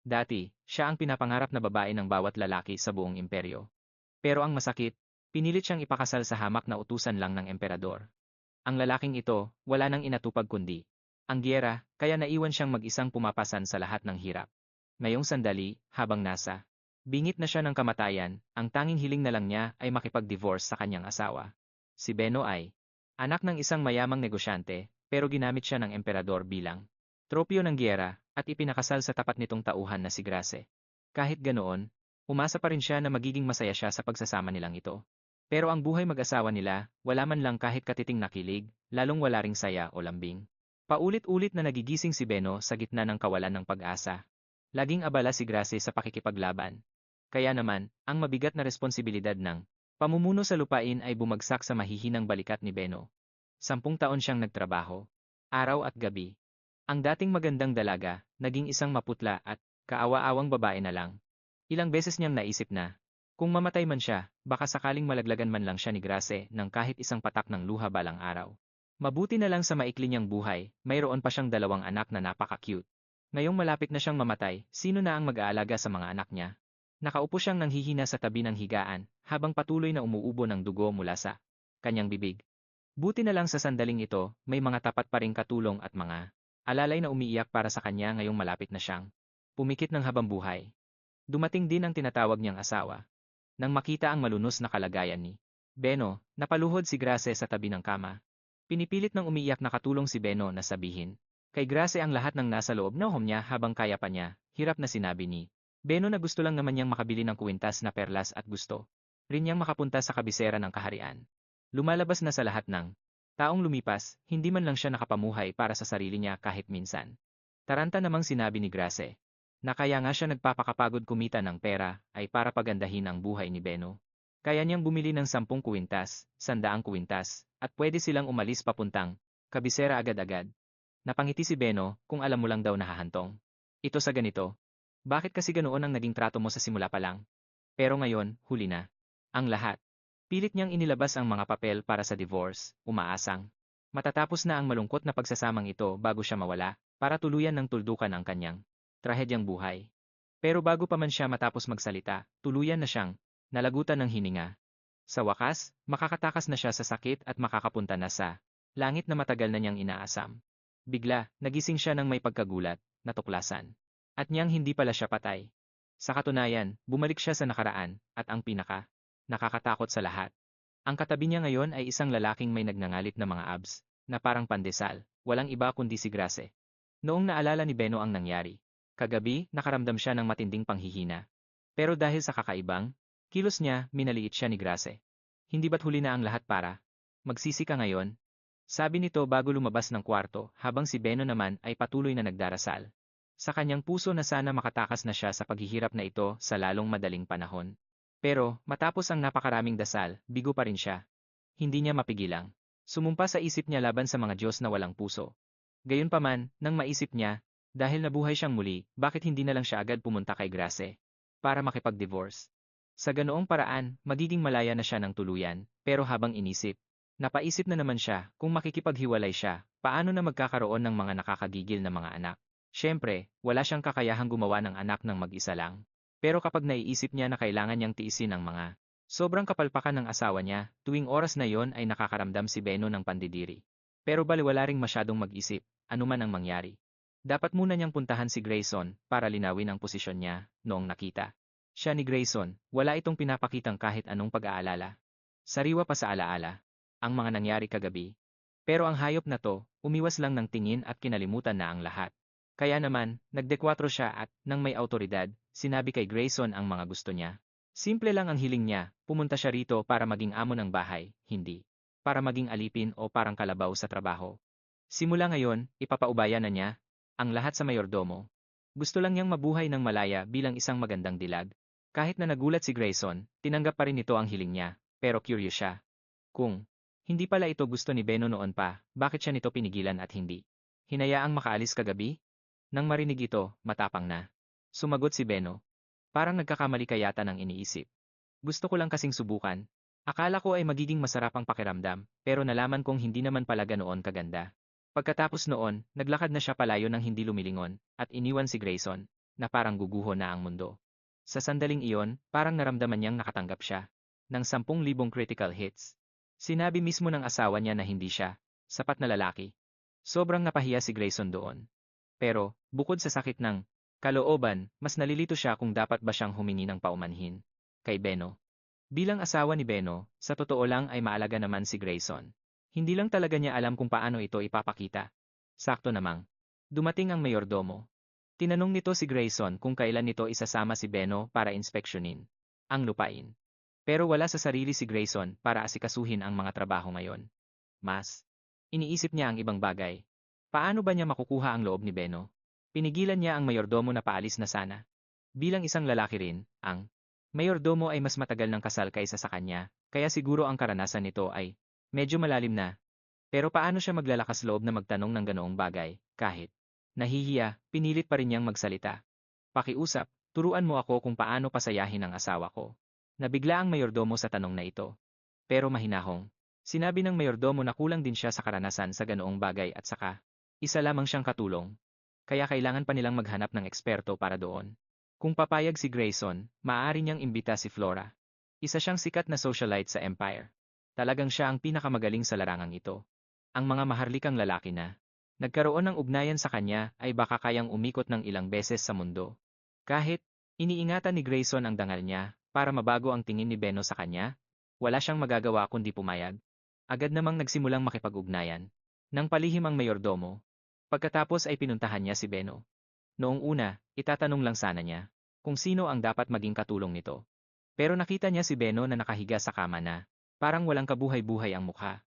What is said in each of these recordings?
Dati, siya ang pinapangarap na babae ng bawat lalaki sa buong imperyo. Pero ang masakit, pinilit siyang ipakasal sa hamak na utusan lang ng emperador. Ang lalaking ito, wala nang inatupag kundi ang giyera, kaya naiwan siyang mag-isang pumapasan sa lahat ng hirap. Ngayong sandali, habang nasa bingit na siya ng kamatayan, ang tanging hiling na lang niya ay makipag-divorce sa kanyang asawa. Si Beno ay anak ng isang mayamang negosyante, pero ginamit siya ng emperador bilang tropyo ng giyera at ipinakasal sa tapat nitong tauhan na si Grace. Kahit ganoon, umasa pa rin siya na magiging masaya siya sa pagsasama nilang ito. Pero ang buhay mag-asawa nila, wala man lang kahit katiting nakilig, lalong wala ring saya o lambing. Paulit-ulit na nagigising si Beno sa gitna ng kawalan ng pag-asa. Laging abala si Grace sa pakikipaglaban. Kaya naman, ang mabigat na responsibilidad ng pamumuno sa lupain ay bumagsak sa mahihinang balikat ni Beno. 10 taon siyang nagtrabaho, araw at gabi. Ang dating magandang dalaga, naging isang maputla at kaawa-awang babae na lang. Ilang beses niyang naisip na, kung mamatay man siya, baka sakaling malaglagan man lang siya ni Grace ng kahit isang patak ng luha balang araw. Mabuti na lang sa maikli niyang buhay, mayroon pa siyang 2 anak na napaka-cute. Ngayong malapit na siyang mamatay, sino na ang mag-aalaga sa mga anak niya? Nakaupo siyang nanghihina sa tabi ng higaan, habang patuloy na umuubo ng dugo mula sa kanyang bibig. Buti na lang sa sandaling ito, may mga tapat pa ring katulong at mga alalay na umiiyak para sa kanya ngayong malapit na siyang pumikit ng habambuhay. Dumating din ang tinatawag niyang asawa. Nang makita ang malunos na kalagayan ni Beno, napaluhod si Grace sa tabi ng kama. Pinipilit ng umiiyak na katulong si Beno na sabihin kay Grace ang lahat ng nasa loob na home niya habang kaya pa niya, hirap na sinabi ni Beno na gusto lang naman niyang makabili ng kuwintas na perlas at gusto rin niyang makapunta sa kabisera ng kaharian. Lumalabas na sa lahat ng taong lumipas, hindi man lang siya nakapamuhay para sa sarili niya kahit minsan. Taranta namang sinabi ni Grace na kaya nga siya nagpapakapagod kumita ng pera ay para pagandahin ang buhay ni Beno. Kaya niyang bumili ng 10 kuwintas, 100 kuwintas, at pwede silang umalis papuntang kabisera agad-agad. Napangiti si Beno kung alam mo lang daw nahahantong. Ito sa ganito. Bakit kasi ganoon ang naging trato mo sa simula pa lang? Pero ngayon, huli na. Ang lahat. Pilit niyang inilabas ang mga papel para sa divorce, umaasang. Matatapos na ang malungkot na pagsasamang ito bago siya mawala, para tuluyan ng tuldukan ang kanyang trahedyang buhay. Pero bago pa man siya matapos magsalita, tuluyan na siyang nalagutan ng hininga. Sa wakas, makakatakas na siya sa sakit at makakapunta na sa langit na matagal na niyang inaasam. Bigla, nagising siya ng may pagkagulat, natuklasan. At niyang hindi pala siya patay. Sa katunayan, bumalik siya sa nakaraan, at ang nakakatakot sa lahat. Ang katabi niya ngayon ay isang lalaking may nagngangalit na mga abs, na parang pandesal, walang iba kundi si Grace. Noong naalala ni Beno ang nangyari, kagabi, nakaramdam siya ng matinding panghihina. Pero dahil sa kakaibang kilos niya, minaliit siya ni Grace. Hindi ba't huli na ang lahat para magsisi ka ngayon? Sabi nito bago lumabas ng kwarto, habang si Beno naman ay patuloy na nagdarasal. Sa kanyang puso na sana makatakas na siya sa paghihirap na ito sa lalong madaling panahon. Pero, matapos ang napakaraming dasal, bigo pa rin siya. Hindi niya mapigilang sumumpa sa isip niya laban sa mga Diyos na walang puso. Gayunpaman, nang maisip niya, dahil nabuhay siyang muli, bakit hindi na lang siya agad pumunta kay Grace para makipag-divorce? Sa ganoong paraan, magiging malaya na siya ng tuluyan, pero habang inisip, napaisip na naman siya kung makikipaghiwalay siya, paano na magkakaroon ng mga nakakagigil na mga anak. Siyempre, wala siyang kakayahang gumawa ng anak ng mag-isa lang. Pero kapag naiisip niya na kailangan niyang tiisin ang mga sobrang kapalpakan ng asawa niya, tuwing oras na yon ay nakakaramdam si Beno ng pandidiri. Pero baliwala ring masyadong mag-isip, anuman ang mangyari. Dapat muna niyang puntahan si Grayson para linawin ang posisyon niya noong nakita siya ni Grayson, wala itong pinapakitang kahit anong pag-aalala. Sariwa pa sa alaala ang mga nangyari kagabi. Pero ang hayop na to, umiwas lang ng tingin at kinalimutan na ang lahat. Kaya naman, nagdekwatro siya at, nang may autoridad, sinabi kay Grayson ang mga gusto niya. Simple lang ang hiling niya, pumunta siya rito para maging amo ng bahay, hindi para maging alipin o parang kalabaw sa trabaho. Simula ngayon, ipapaubaya na niya ang lahat sa mayordomo. Gusto lang niyang mabuhay ng malaya bilang isang magandang dilag. Kahit na nagulat si Grayson, tinanggap pa rin nito ang hiling niya, pero curious siya. Kung hindi pala ito gusto ni Beno noon pa, bakit siya nito pinigilan at hindi hinayaang makaalis kagabi? Nang marinig ito, matapang na sumagot si Beno. Parang nagkakamali ka yata ng iniisip. Gusto ko lang kasing subukan. Akala ko ay magiging masarap ang pakiramdam, pero nalaman kong hindi naman pala ganoon kaganda. Pagkatapos noon, naglakad na siya palayo ng hindi lumilingon, at iniwan si Grayson na parang guguho na ang mundo. Sa sandaling iyon, parang naramdaman niyang nakatanggap siya ng 10,000 critical hits. Sinabi mismo ng asawa niya na hindi siya sapat na lalaki. Sobrang napahiya si Grayson doon. Pero, bukod sa sakit ng kalooban, mas nalilito siya kung dapat ba siyang humingi ng paumanhin kay Beno. Bilang asawa ni Beno, sa totoo lang ay maalaga naman si Grayson. Hindi lang talaga niya alam kung paano ito ipapakita. Sakto namang. Dumating ang mayordomo. Tinanong nito si Grayson kung kailan nito isasama si Beno para inspeksyonin ang lupain. Pero wala sa sarili si Grayson para asikasuhin ang mga trabaho ngayon. Mas, iniisip niya ang ibang bagay. Paano ba niya makukuha ang loob ni Beno? Pinigilan niya ang mayordomo na paalis na sana. Bilang isang lalaki rin, ang mayordomo ay mas matagal ng kasal kaysa sa kanya, kaya siguro ang karanasan nito ay medyo malalim na. Pero paano siya maglalakas loob na magtanong ng ganoong bagay, kahit nahihiya, pinilit pa rin niyang magsalita. Pakiusap, turuan mo ako kung paano pasayahin ang asawa ko. Nabigla ang mayordomo sa tanong na ito. Pero mahinahong. Sinabi ng mayordomo na kulang din siya sa karanasan sa ganoong bagay at saka, isa lamang siyang katulong. Kaya kailangan pa nilang maghanap ng eksperto para doon. Kung papayag si Grayson, maaari niyang imbita si Flora. Isa siyang sikat na socialite sa Empire. Talagang siya ang pinakamagaling sa larangang ito. Ang mga maharlikang lalaki na nagkaroon ng ugnayan sa kanya ay baka kayang umikot ng ilang beses sa mundo. Kahit, iniingatan ni Grayson ang dangal niya para mabago ang tingin ni Beno sa kanya, wala siyang magagawa kundi pumayag. Agad namang nagsimulang makipag-ugnayan. Nang palihim ang mayordomo. Pagkatapos ay pinuntahan niya si Beno. Noong una, itatanong lang sana niya kung sino ang dapat maging katulong nito. Pero nakita niya si Beno na nakahiga sa kama na parang walang kabuhay-buhay ang mukha.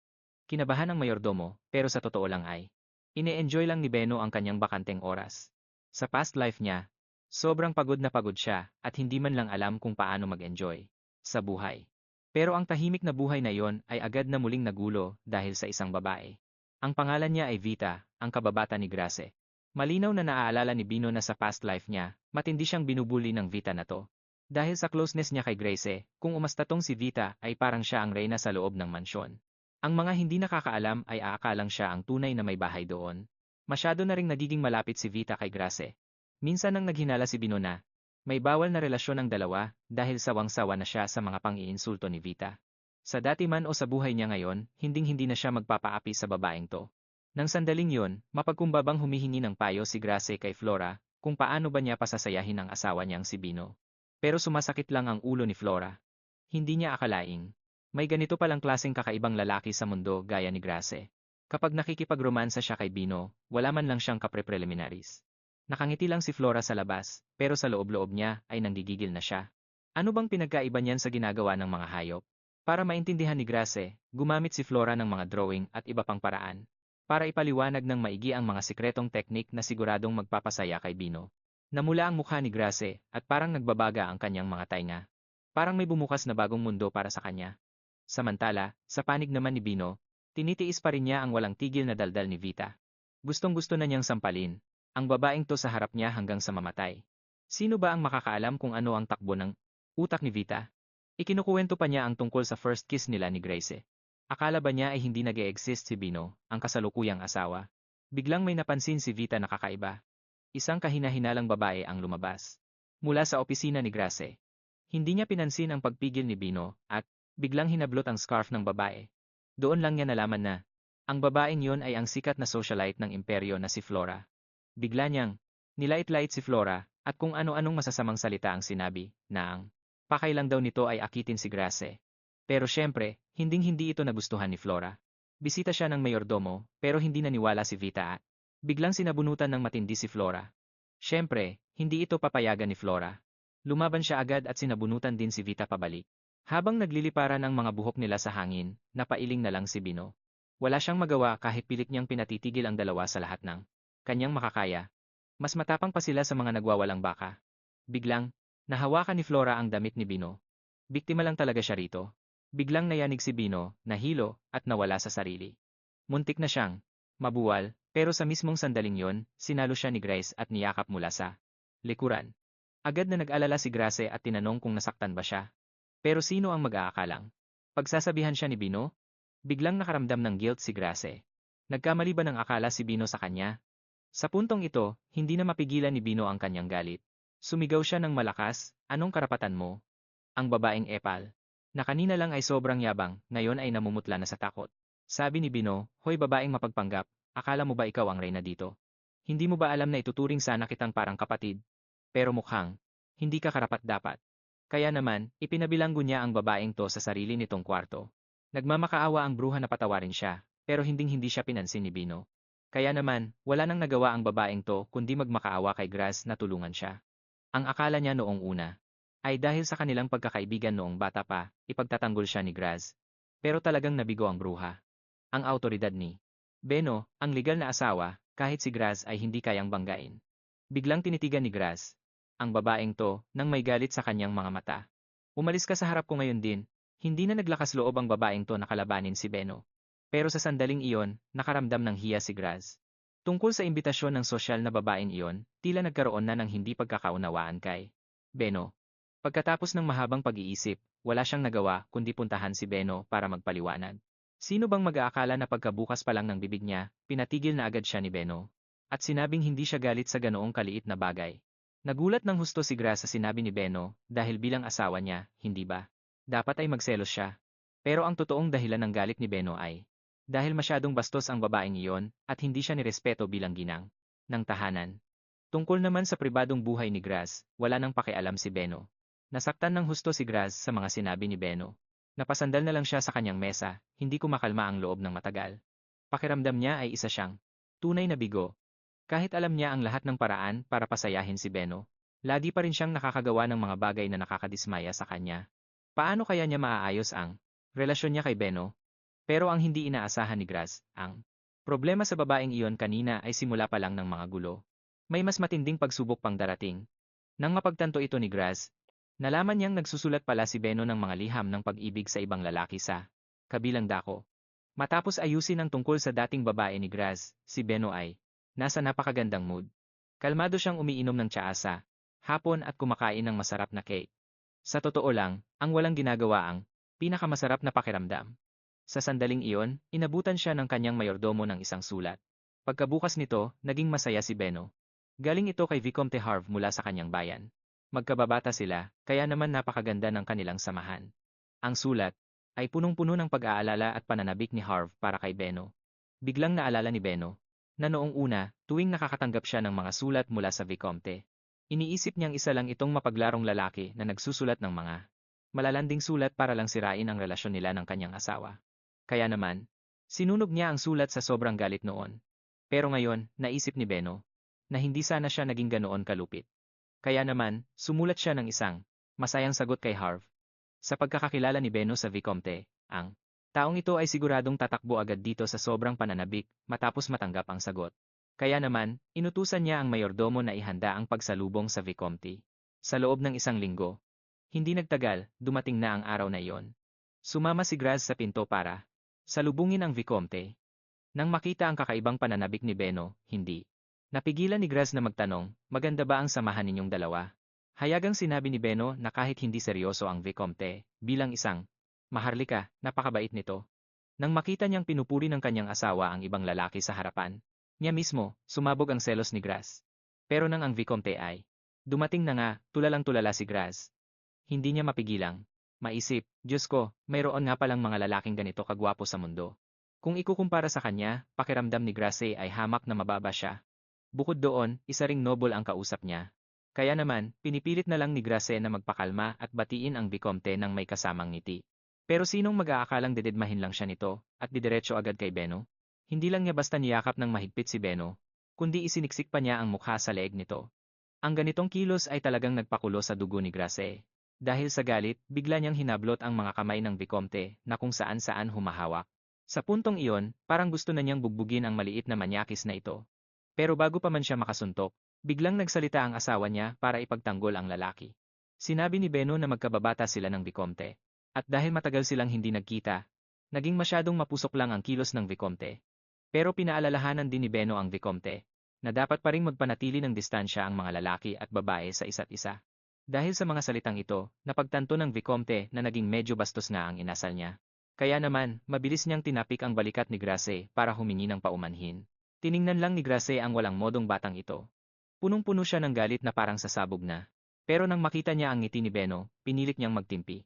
Kinabahan ang mayordomo, pero sa totoo lang ay ine-enjoy lang ni Beno ang kanyang bakanteng oras. Sa past life niya, sobrang pagod na pagod siya at hindi man lang alam kung paano mag-enjoy sa buhay. Pero ang tahimik na buhay na iyon ay agad na muling nagulo dahil sa isang babae. Ang pangalan niya ay Vita, ang kababata ni Grace. Malinaw na naaalala ni Bino na sa past life niya, matindi siyang binubuli ng Vita na to. Dahil sa closeness niya kay Grace, kung umastatong si Vita ay parang siya ang reyna sa loob ng mansyon. Ang mga hindi nakakaalam ay aakalang siya ang tunay na may bahay doon. Masyado na ring nagiging malapit si Vita kay Grace. Minsan nang naghinala si Bino na may bawal na relasyon ang dalawa dahil sawang-sawa na siya sa mga pang-iinsulto ni Vita. Sa dati man o sa buhay niya ngayon, hinding-hindi na siya magpapaapi sa babaeng to. Nang sandaling yon, mapagkumbabang humihingi ng payo si Grace kay Flora kung paano ba niya pasasayahin ang asawa niyang si Bino. Pero sumasakit lang ang ulo ni Flora. Hindi niya akalaing may ganito palang klaseng kakaibang lalaki sa mundo gaya ni Grace. Kapag nakikipag-romansa siya kay Bino, wala man lang siyang kapre-preliminaries. Nakangiti lang si Flora sa labas, pero sa loob-loob niya ay nanggigigil na siya. Ano bang pinagkaiba niyan sa ginagawa ng mga hayop? Para maintindihan ni Grace, gumamit si Flora ng mga drawing at iba pang paraan para ipaliwanag ng maigi ang mga sikretong teknik na siguradong magpapasaya kay Bino. Namula ang mukha ni Grace at parang nagbabaga ang kanyang mga tainga. Parang may bumukas na bagong mundo para sa kanya. Samantala, sa panig naman ni Bino, tinitiis pa rin niya ang walang tigil na daldal ni Vita. Gustong-gusto na niyang sampalin ang babaeng to sa harap niya hanggang sa mamatay. Sino ba ang makakaalam kung ano ang takbo ng utak ni Vita? Ikinukuwento pa niya ang tungkol sa first kiss nila ni Grace. Akala ba niya ay hindi nag-e-exist si Bino, ang kasalukuyang asawa? Biglang may napansin si Vita na kakaiba. Isang kahina-hinalang babae ang lumabas mula sa opisina ni Grace. Hindi niya pinansin ang pagpigil ni Bino at biglang hinablot ang scarf ng babae. Doon lang niya nalaman na ang babaeng yon ay ang sikat na socialite ng imperyo na si Flora. Bigla niyang nilait-lait si Flora at kung ano-anong masasamang salita ang sinabi na ang pakailang daw nito ay akitin si Grace. Pero syempre, hinding-hindi ito nagustuhan ni Flora. Bisita siya ng mayordomo pero hindi naniwala si Vita at biglang sinabunutan ng matindi si Flora. Syempre, hindi ito papayagan ni Flora. Lumaban siya agad at sinabunutan din si Vita pabalik. Habang nagliliparan ang mga buhok nila sa hangin, napailing na lang si Bino. Wala siyang magawa kahit pilit niyang pinatitigil ang dalawa sa lahat ng kanyang makakaya. Mas matapang pa sila sa mga nagwawalang baka. Biglang, nahawakan ni Flora ang damit ni Bino. Biktima lang talaga siya rito. Biglang nayanig si Bino, nahilo, at nawala sa sarili. Muntik na siyang mabuwal, pero sa mismong sandaling yon, sinalo siya ni Grace at niyakap mula sa likuran. Agad na nag-alala si Grace at tinanong kung nasaktan ba siya. Pero sino ang mag-aakalang pagsasabihan siya ni Bino? Biglang nakaramdam ng guilt si Grace. Nagkamali ba ng akala si Bino sa kanya? Sa puntong ito, hindi na mapigilan ni Bino ang kanyang galit. Sumigaw siya ng malakas, "Anong karapatan mo?" Ang babaeng epal, na kanina lang ay sobrang yabang, ngayon ay namumutla na sa takot. Sabi ni Bino, "Hoy babaeng mapagpanggap, akala mo ba ikaw ang reyna dito? Hindi mo ba alam na ituturing sana kitang parang kapatid? Pero mukhang, hindi ka karapat-dapat." Kaya naman, ipinabilanggo niya ang babaeng to sa sarili nitong kwarto. Nagmamakaawa ang bruha na patawarin siya, pero hinding-hindi siya pinansin ni Bino. Kaya naman, wala nang nagawa ang babaeng to kundi magmakaawa kay Graz na tulungan siya. Ang akala niya noong una, ay dahil sa kanilang pagkakaibigan noong bata pa, ipagtatanggol siya ni Graz. Pero talagang nabigo ang bruha. Ang autoridad ni Beno, ang legal na asawa, kahit si Graz ay hindi kayang banggain. Biglang tinitigan ni Graz ang babaeng to nang may galit sa kanyang mga mata. "Umalis ka sa harap ko ngayon din." Hindi na naglakas loob ang babaeng to na kalabanin si Beno. Pero sa sandaling iyon, nakaramdam ng hiya si Graz. Tungkol sa imbitasyon ng sosyal na babaeng iyon, tila nagkaroon na ng hindi pagkakaunawaan kay Beno. Pagkatapos ng mahabang pag-iisip, wala siyang nagawa kundi puntahan si Beno para magpaliwanag. Sino bang mag-aakala na pagkabukas pa lang ng bibig niya, pinatigil na agad siya ni Beno? At sinabing hindi siya galit sa ganoong kaliit na bagay. Nagulat ng husto si Graz sa sinabi ni Beno dahil bilang asawa niya, hindi ba? Dapat ay magselos siya. Pero ang totoong dahilan ng galit ni Beno ay dahil masyadong bastos ang babaeng iyon at hindi siya nirespeto bilang ginang ng tahanan. Tungkol naman sa pribadong buhay ni Graz, wala nang pakialam si Beno. Nasaktan ng husto si Graz sa mga sinabi ni Beno. Napasandal na lang siya sa kanyang mesa, hindi kumakalma ang loob ng matagal. Pakiramdam niya ay isa siyang tunay na bigo. Kahit alam niya ang lahat ng paraan para pasayahin si Beno, lagi pa rin siyang nakakagawa ng mga bagay na nakakadismaya sa kanya. Paano kaya niya maaayos ang relasyon niya kay Beno? Pero ang hindi inaasahan ni Graz, ang problema sa babaeng iyon kanina ay simula pa lang ng mga gulo. May mas matinding pagsubok pang darating. Nang mapagtanto ito ni Graz, nalaman niyang nagsusulat pala si Beno ng mga liham ng pag-ibig sa ibang lalaki sa kabilang dako. Matapos ayusin ang tungkol sa dating babae ni Graz, si Beno ay nasa napakagandang mood. Kalmado siyang umiinom ng tsaasa, hapon at kumakain ng masarap na cake. Sa totoo lang, ang walang ginagawa ang pinakamasarap na pakiramdam. Sa sandaling iyon, inabutan siya ng kanyang mayordomo ng isang sulat. Pagkabukas nito, naging masaya si Beno. Galing ito kay Vicomte Harve mula sa kanyang bayan. Magkababata sila, kaya naman napakaganda ng kanilang samahan. Ang sulat ay punong-puno ng pag-aalala at pananabik ni Harve para kay Beno. Biglang naalala ni Beno na noong una, tuwing nakakatanggap siya ng mga sulat mula sa Vicomte, iniisip niyang isa lang itong mapaglarong lalaki na nagsusulat ng mga malalanding sulat para lang sirain ang relasyon nila ng kanyang asawa. Kaya naman, sinunog niya ang sulat sa sobrang galit noon. Pero ngayon, naisip ni Beno na hindi sana siya naging ganoon kalupit. Kaya naman, sumulat siya ng isang masayang sagot kay Harve. Sa pagkakakilala ni Beno sa Vicomte, ang taong ito ay siguradong tatakbo agad dito sa sobrang pananabik matapos matanggap ang sagot. Kaya naman, inutusan niya ang mayordomo na ihanda ang pagsalubong sa Vicomte. Sa loob ng isang linggo, hindi nagtagal, dumating na ang araw na iyon. Sumama si Graz sa pinto para salubungin ang Vicomte. Nang makita ang kakaibang pananabik ni Beno, hindi napigilan ni Graz na magtanong, "Maganda ba ang samahan ninyong dalawa?" Hayagang sinabi ni Beno na kahit hindi seryoso ang Vicomte, bilang isang maharlika, napakabait nito. Nang makita niyang pinupuri ng kanyang asawa ang ibang lalaki sa harapan niya mismo, sumabog ang selos ni Graz. Pero nang ang Vicomte ay dumating na nga, tulalang-tulala si Graz. Hindi niya mapigilang maisip, "Diyos ko, mayroon nga palang mga lalaking ganito kagwapo sa mundo." Kung ikukumpara sa kanya, pakiramdam ni Grace ay hamak na mababa siya. Bukod doon, isa ring noble ang kausap niya. Kaya naman, pinipilit na lang ni Grace na magpakalma at batiin ang Vicomte ng may kasamang ngiti. Pero sinong mag-aakalang dididmahin lang siya nito, at didiretso agad kay Beno? Hindi lang niya basta niyakap ng mahigpit si Beno, kundi isiniksik pa niya ang mukha sa leeg nito. Ang ganitong kilos ay talagang nagpakulo sa dugo ni Grace. Dahil sa galit, bigla niyang hinablot ang mga kamay ng Vicomte na kung saan-saan humahawak. Sa puntong iyon, parang gusto na niyang bugbugin ang maliit na manyakis na ito. Pero bago pa man siya makasuntok, biglang nagsalita ang asawa niya para ipagtanggol ang lalaki. Sinabi ni Beno na magkababata sila ng Vicomte. At dahil matagal silang hindi nagkita, naging masyadong mapusok lang ang kilos ng Vicomte. Pero pinaalalahanan din ni Beno ang Vicomte na dapat pa ring magpanatili ng distansya ang mga lalaki at babae sa isa't isa. Dahil sa mga salitang ito, napagtanto ng Vicomte na naging medyo bastos nga ang inasal niya. Kaya naman, mabilis niyang tinapik ang balikat ni Grace para humingi ng paumanhin. Tiningnan lang ni Grace ang walang modong batang ito. Punong-puno siya ng galit na parang sasabog na. Pero nang makita niya ang ngiti ni Beno, pinilit niyang magtimpi.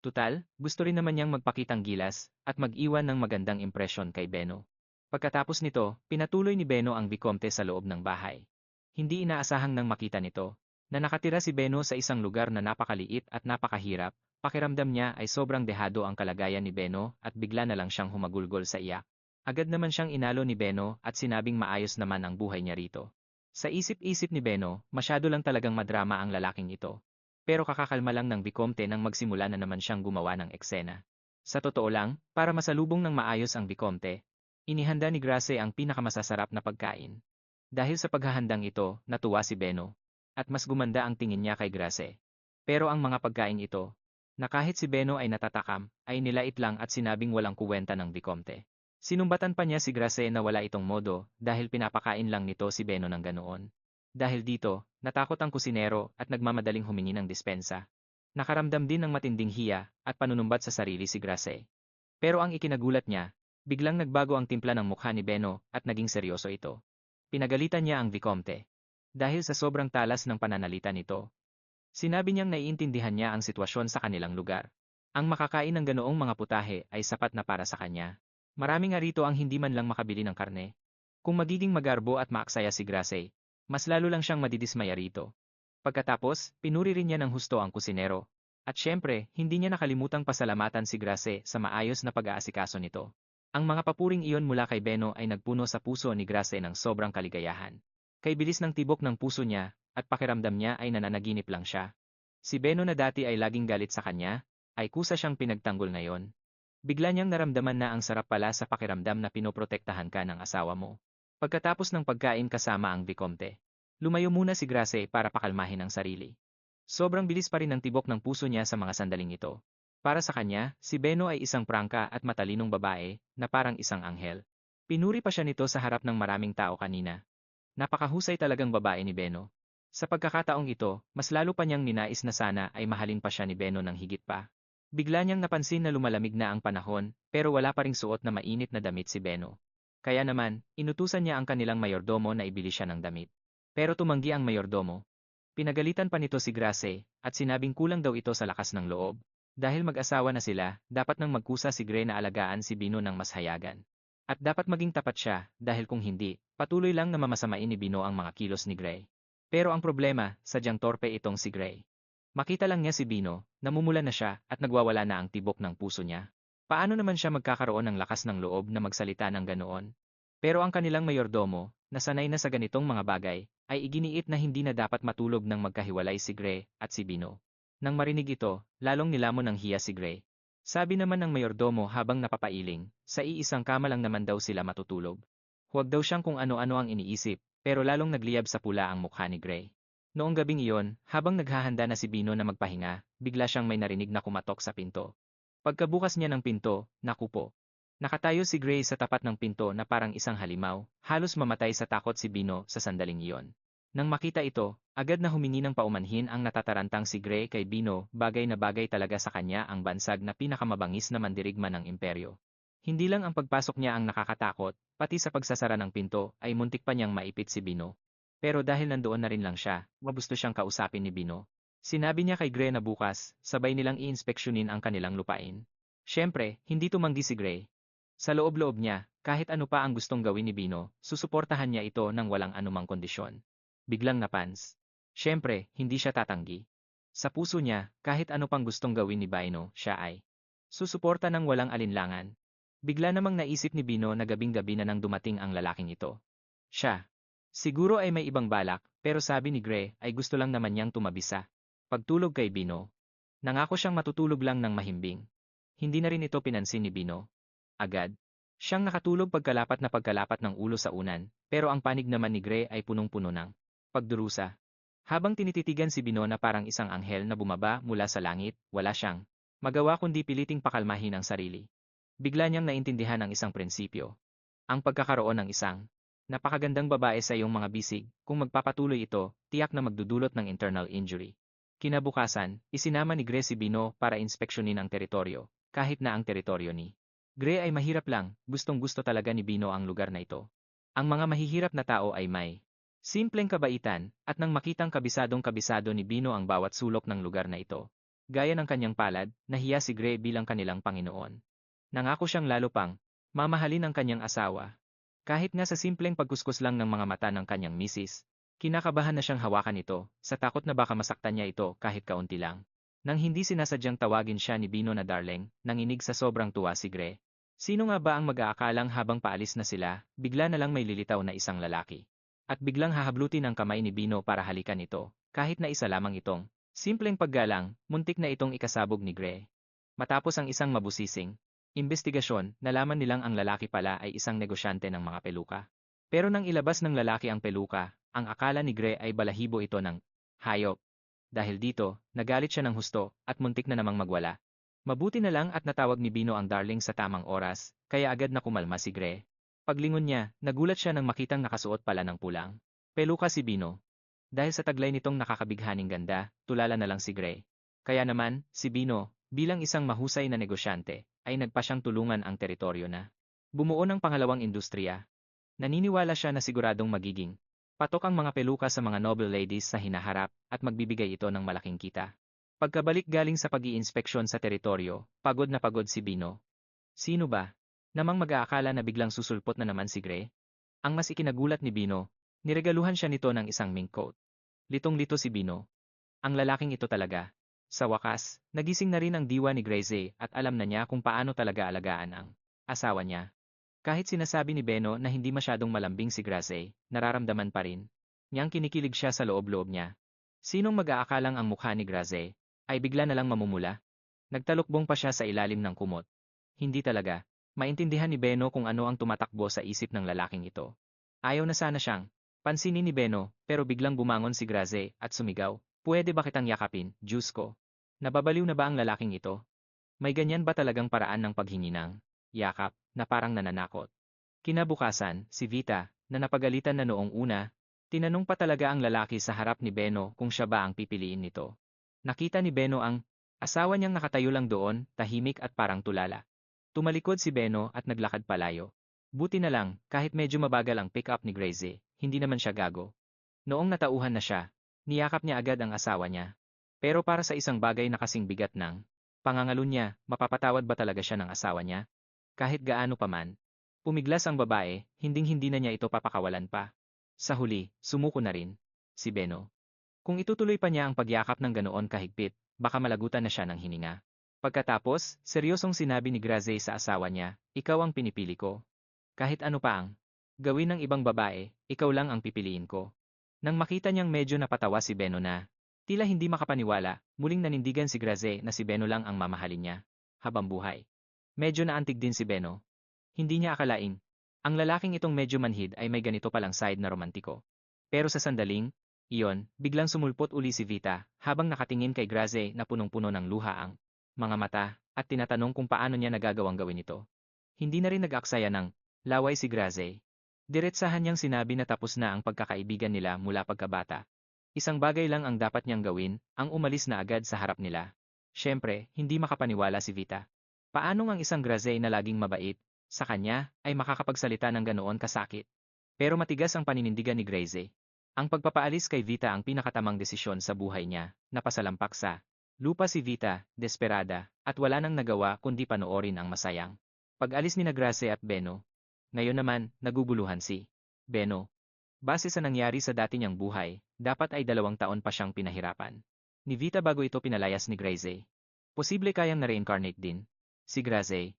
Tutal, gusto rin naman niyang magpakitang gilas at mag-iwan ng magandang impresyon kay Beno. Pagkatapos nito, pinatuloy ni Beno ang Bikomte sa loob ng bahay. Hindi inaasahang nang makita nito na nakatira si Beno sa isang lugar na napakaliit at napakahirap. Pakiramdam niya ay sobrang dehado ang kalagayan ni Beno at bigla na lang siyang humagulgol sa iyak. Agad naman siyang inalo ni Beno at sinabing maayos naman ang buhay niya rito. Sa isip-isip ni Beno, masyado lang talagang madrama ang lalaking ito. Pero kakakalma lang ng Bikomte nang magsimula na naman siyang gumawa ng eksena. Sa totoo lang, para masalubong ng maayos ang Bikomte, inihanda ni Grace ang pinakamasasarap na pagkain. Dahil sa paghahandang ito, natuwa si Beno. At mas gumanda ang tingin niya kay Grace. Pero ang mga pagkain ito, na kahit si Beno ay natatakam, ay nilait lang at sinabing walang kuwenta ng Bikomte. Sinumbatan pa niya si Grace na wala itong modo dahil pinapakain lang nito si Beno ng ganoon. Dahil dito, natakot ang kusinero at nagmamadaling humingi ng dispensa. Nakaramdam din ng matinding hiya at panunumbat sa sarili si Grace. Pero ang ikinagulat niya, biglang nagbago ang timpla ng mukha ni Beno at naging seryoso ito. Pinagalitan niya ang Vicomte. Dahil sa sobrang talas ng pananalita nito, sinabi niyang naiintindihan niya ang sitwasyon sa kanilang lugar. Ang makakain ng ganoong mga putahe ay sapat na para sa kanya. Marami nga rito ang hindi man lang makabili ng karne. Kung magiging magarbo at maaksaya si Grace, mas lalo lang siyang madidismaya rito. Pagkatapos, pinuri rin niya ng husto ang kusinero. At syempre, hindi niya nakalimutang pasalamatan si Grace sa maayos na pag-aasikaso nito. Ang mga papuring iyon mula kay Beno ay nagpuno sa puso ni Grace ng sobrang kaligayahan. Kay bilis ng tibok ng puso niya, at pakiramdam niya ay nananaginip lang siya. Si Beno na dati ay laging galit sa kanya, ay kusa siyang pinagtanggol ngayon. Bigla niyang naramdaman na ang sarap pala sa pakiramdam na pinoprotektahan ka ng asawa mo. Pagkatapos ng pagkain kasama ang Vicomte, lumayo muna si Grace para pakalmahin ang sarili. Sobrang bilis pa rin ng tibok ng puso niya sa mga sandaling ito. Para sa kanya, si Beno ay isang prangka at matalinong babae na parang isang anghel. Pinuri pa siya nito sa harap ng maraming tao kanina. Napakahusay talagang babae ni Beno. Sa pagkakataong ito, mas lalo pa niyang ninais na sana ay mahalin pa siya ni Beno ng higit pa. Bigla niyang napansin na lumalamig na ang panahon, pero wala pa ring suot na mainit na damit si Beno. Kaya naman, inutusan niya ang kanilang mayordomo na ibili siya ng damit. Pero tumanggi ang mayordomo. Pinagalitan pa nito si Grace, at sinabing kulang daw ito sa lakas ng loob. Dahil mag-asawa na sila, dapat nang magkusa si Gray na alagaan si Bino ng mas hayagan. At dapat maging tapat siya, dahil kung hindi, patuloy lang na mamasamain ni Bino ang mga kilos ni Gray. Pero ang problema, sadyang torpe itong si Gray. Makita lang niya si Bino, namumula na siya, at nagwawala na ang tibok ng puso niya. Paano naman siya magkakaroon ng lakas ng loob na magsalita ng ganoon? Pero ang kanilang mayordomo, na sanay na sa ganitong mga bagay, ay iginiit na hindi na dapat matulog ng magkahiwalay si Gray at si Bino. Nang marinig ito, lalong nilamon ng hiya si Gray. Sabi naman ng mayordomo habang napapailing, sa iisang kama lang naman daw sila matutulog. Huwag daw siyang kung ano-ano ang iniisip, pero lalong nagliyab sa pula ang mukha ni Gray. Noong gabing iyon, habang naghahanda na si Bino na magpahinga, bigla siyang may narinig na kumatok sa pinto. Pagkabukas niya ng pinto, naku po. Nakatayo si Gray sa tapat ng pinto na parang isang halimaw, halos mamatay sa takot si Bino sa sandaling iyon. Nang makita ito, agad na humingi ng paumanhin ang natatarantang si Gray kay Bino, bagay na bagay talaga sa kanya ang bansag na pinakamabangis na mandirigma ng imperyo. Hindi lang ang pagpasok niya ang nakakatakot, pati sa pagsasara ng pinto ay muntik pa niyang maipit si Bino. Pero dahil nandoon na rin lang siya, magusto siyang kausapin ni Bino. Sinabi niya kay Gray na bukas, sabay nilang iinspeksyonin ang kanilang lupain. Siyempre, hindi tumanggi si Gray. Sa loob-loob niya, kahit ano pa ang gustong gawin ni Bino, susuportahan niya ito ng walang anumang kondisyon. Biglang napans. Siyempre, hindi siya tatanggi. Sa puso niya, kahit ano pang gustong gawin ni Bino, siya ay susuporta ng walang alinlangan. Bigla namang naisip ni Bino na gabing-gabi na nang dumating ang lalaking ito. Siya. Siguro ay may ibang balak, pero sabi ni Gray ay gusto lang naman niyang tumabisa. Pagtulog kay Bino, nangako siyang matutulog lang ng mahimbing. Hindi na rin ito pinansin ni Bino. Agad. Siyang nakatulog pagkalapat ng ulo sa unan, pero ang panig naman ni Gray ay punong-puno ng pagdurusa. Habang tinititigan si Bino na parang isang anghel na bumaba mula sa langit, wala siyang magawa kundi piliting pakalmahin ang sarili. Bigla niyang naintindihan ang isang prinsipyo. Ang pagkakaroon ng isang napakagandang babae sa iyong mga bisig, kung magpapatuloy ito, tiyak na magdudulot ng internal injury. Kinabukasan, isinama ni Gray si Bino para inspeksyonin ang teritoryo, kahit na ang teritoryo ni Gray ay mahirap lang, gustong-gusto talaga ni Bino ang lugar na ito. Ang mga mahihirap na tao ay may Simpleng kabaitan, at nang makitang kabisado ni Bino ang bawat sulok ng lugar na ito. Gaya ng kanyang palad, nahiya si Gray bilang kanilang Panginoon. Nangako siyang lalo pang, mamahalin ang kanyang asawa. Kahit nga sa simpleng pagkuskus lang ng mga mata ng kanyang misis, kinakabahan na siyang hawakan ito, sa takot na baka masaktan niya ito kahit kaunti lang. Nang hindi sinasadyang tawagin siya ni Bino na darling, nanginig sa sobrang tuwa si Gray. Sino nga ba ang mag-aakalang habang paalis na sila, bigla na lang may lilitaw na isang lalaki. At biglang hahablutin ang kamay ni Bino para halikan ito, kahit na isa lamang itong simpleng paggalang, muntik na itong ikasabog ni Gray. Matapos ang isang mabusising investigasyon, nalaman nilang ang lalaki pala ay isang negosyante ng mga peluka. Pero nang ilabas ng lalaki ang peluka, ang akala ni Gray ay balahibo ito ng hayop. Dahil dito, nagalit siya ng husto at muntik na namang magwala. Mabuti na lang at natawag ni Bino ang darling sa tamang oras, kaya agad na kumalma si Gray. Paglingon niya, nagulat siya nang makitang nakasuot pala ng pulang peluka si Bino. Dahil sa taglay nitong nakakabighaning ganda, tulala na lang si Gray. Kaya naman, si Bino, bilang isang mahusay na negosyante, ay nagpa siyang tulungan ang teritoryo na bumuo ng pangalawang industriya. Naniniwala siya na siguradong magiging patok ang mga peluka sa mga noble ladies sa hinaharap at magbibigay ito ng malaking kita. Pagkabalik galing sa pag-iinspeksyon sa teritoryo, pagod na pagod si Bino. Sino ba? Namang mag-aakala na biglang susulpot na naman si Gray? Ang mas ikinagulat ni Bino, niregaluhan siya nito ng isang mink coat. Litong-lito si Bino. Ang lalaking ito talaga. Sa wakas, nagising na rin ang diwa ni Gracie at alam na niya kung paano talaga alagaan ang asawa niya. Kahit sinasabi ni Beno na hindi masyadong malambing si Gracie, nararamdaman pa rin niyang kinikilig siya sa loob-loob niya. Sinong mag-aakalang ang mukha ni Gracie ay bigla na lang mamumula? Nagtalukbong pa siya sa ilalim ng kumot. Hindi talaga. Maintindihan ni Beno kung ano ang tumatakbo sa isip ng lalaking ito. Ayaw na sana siyang pansinin ni Beno, pero biglang bumangon si Gracie at sumigaw, "Pwede ba kitang yakapin, Diyos ko?" Nababaliw na ba ang lalaking ito? May ganyan ba talagang paraan ng paghingi ng yakap na parang nananakot? Kinabukasan, si Vita, na napagalitan na noong una, tinanong pa talaga ang lalaki sa harap ni Beno kung siya ba ang pipiliin nito. Nakita ni Beno ang asawa niyang nakatayo lang doon, tahimik at parang tulala. Tumalikod si Beno at naglakad palayo. Buti na lang, kahit medyo mabagal ang pick-up ni Gracie, hindi naman siya gago. Noong natauhan na siya, niyakap niya agad ang asawa niya. Pero para sa isang bagay na kasing bigat ng pangangalun niya, mapapatawad ba talaga siya ng asawa niya? Kahit gaano pa man. Pumiglas ang babae, hinding-hindi na niya ito papakawalan pa. Sa huli, sumuko na rin. Si Beno. Kung itutuloy pa niya ang pagyakap ng ganoon kahigpit, baka malagutan na siya ng hininga. Pagkatapos, seryosong sinabi ni Gracie sa asawa niya, "Ikaw ang pinipili ko. Kahit ano pa ang gawin ng ibang babae, ikaw lang ang pipiliin ko." Nang makita niyang medyo napatawa si Beno na tila hindi makapaniwala, muling nanindigan si Gracie na si Beno lang ang mamahalin niya habang buhay. Medyo naantig din si Beno. Hindi niya akalain, ang lalaking itong medyo manhid ay may ganito palang side na romantiko. Pero sa sandaling iyon, biglang sumulpot uli si Vita habang nakatingin kay Gracie na punong-puno ng luha ang mga mata at tinatanong kung paano niya nagagawang gawin ito. Hindi na rin nag-aksaya ng laway si Gracie. Diretsahan niyang sinabi na tapos na ang pagkakaibigan nila mula pagkabata. Isang bagay lang ang dapat niyang gawin, ang umalis na agad sa harap nila. Siyempre, hindi makapaniwala si Vita. Paano ang isang Gracie na laging mabait, sa kanya, ay makakapagsalita ng ganoon kasakit? Pero matigas ang paninindigan ni Gracie. Ang pagpapaalis kay Vita ang pinakatamang desisyon sa buhay niya, napasalampak sa lupa si Vita, desperada, at wala nang nagawa kundi panoorin ang masayang pag-alis ni Gracie at Beno. Ngayon naman, naguguluhan si Beno. Base sa nangyari sa dati niyang buhay, dapat ay 2 taon pa siyang pinahirapan ni Vita bago ito pinalayas ni Gracie. Posible kayang na-reincarnate din si Gracie.